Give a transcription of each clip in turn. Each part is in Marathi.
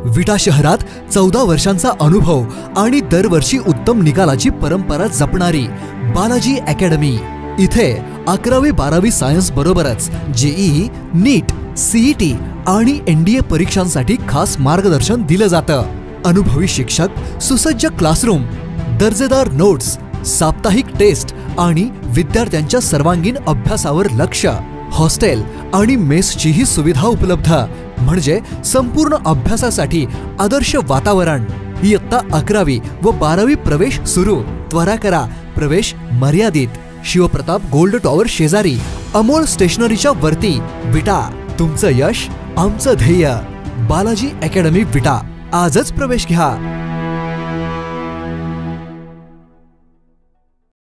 विटा शहरात 14 वर्षांचा अनुभव आणि दरवर्षी उत्तम निकालाची परंपरा जपणारी बालाजी अकॅडमी। इथे 11वी-12वी सायन्स बरोबरच जेईई, नीट, सीईटी आणि एनडीए परीक्षांसाठी खास मार्गदर्शन दिलं जातं। अनुभवी शिक्षक, सुसज्ज क्लासरूम, दर्जेदार नोट्स, साप्ताहिक टेस्ट आणि विद्यार्थ्यांच्या सर्वांगीण अभ्यासावर लक्ष। हॉस्टेल आणि मेसचीही सुविधा उपलब्ध, म्हणजे संपूर्ण अभ्यासासाठी आदर्श वातावरण। इयत्ता 11वी व 12वी प्रवेश सुरू। त्वरा करा, प्रवेश मर्यादित। शिवप्रताप गोल्ड टॉवर शेजारी, अमोल स्टेशनरीच्या वरती, विटा। तुमचं यश आमचं ध्येय। बालाजी अकॅडमी विटा, आजच प्रवेश घ्या।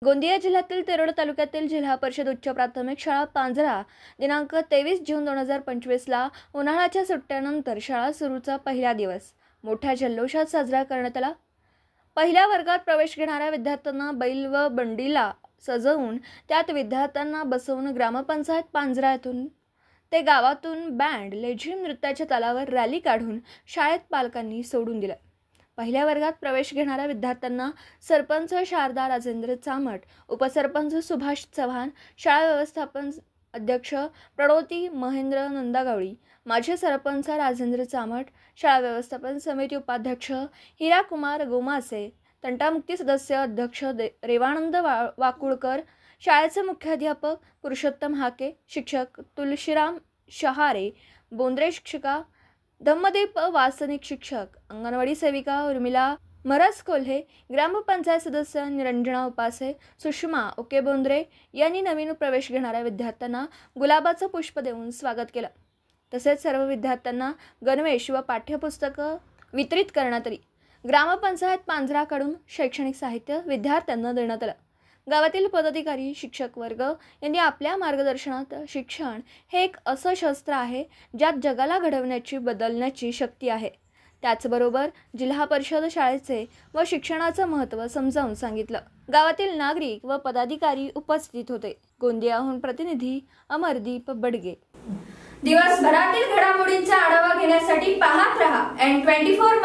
गोंदिया जिल्ह्यातील तेरोड तालुक्यातील जिल्हा परिषद उच्च प्राथमिक शाळा पांजरा दिनांक 23 जून 2025 ला उन्हाळ्याच्या सुट्ट्यानंतर शाळा सुरूचा पहिला दिवस मोठ्या जल्लोषात साजरा करण्यात आला। पहिल्या वर्गात प्रवेश घेणाऱ्या विद्यार्थ्यांना बैल व बंडीला सजवून त्यात विद्यार्थ्यांना बसवून ग्रामपंचायत पांजरा येथून ते गावातून बँड लेझिम नृत्याच्या तालावर रॅली काढून शाळेत पालकांनी सोडून दिलं। पहिल्या वर्गात प्रवेश घेणाऱ्या विद्यार्थ्यांना सरपंच शारदा राजेंद्र चामट, उपसरपंच सुभाष चव्हाण, शाळा व्यवस्थापन अध्यक्ष प्रणोती महेंद्र नंदागवळी, माजी सरपंच राजेंद्र चामट, शाळा व्यवस्थापन समिती उपाध्यक्ष हिराकुमार गोमासे, तंटामुक्ती सदस्य अध्यक्ष रेवानंद वाकुळकर, शाळेचे मुख्याध्यापक पुरुषोत्तम हाके, शिक्षक तुलशीराम शहारे, बोंद्रे शिक्षिका धम्मदीप वासनिक शिक्षक, अंगणवाडी सेविका उर्मिला मरस कोल्हे, ग्रामपंचायत सदस्य निरंजना उपासे, सुषमा ओके बोंद्रे यांनी नवीन प्रवेश घेणाऱ्या विद्यार्थ्यांना गुलाबाचं पुष्प देऊन स्वागत केलं। तसेच सर्व विद्यार्थ्यांना गणवेश व पाठ्यपुस्तकं वितरित करण्यात आली। ग्रामपंचायत पांजराकडून शैक्षणिक साहित्य विद्यार्थ्यांना देण्यात आलं। गावातील पदाधिकारी, शिक्षक वर्ग यांनी आपल्या मार्गदर्शनात शिक्षण हे एक असं शस्त्र आहे ज्यात जगाला घडवण्याची, बदलण्याची शक्ती आहे। त्याचबरोबर जिल्हा परिषद शाळेचे व शिक्षणाचं महत्त्व समजावून सांगितलं। गावातील नागरिक व पदाधिकारी उपस्थित होते। गोंदियाहून प्रतिनिधी अमरदीप बडगे। दिवसभरातील घडामोडींचा आढावा घेण्यासाठी पाहत रहा N24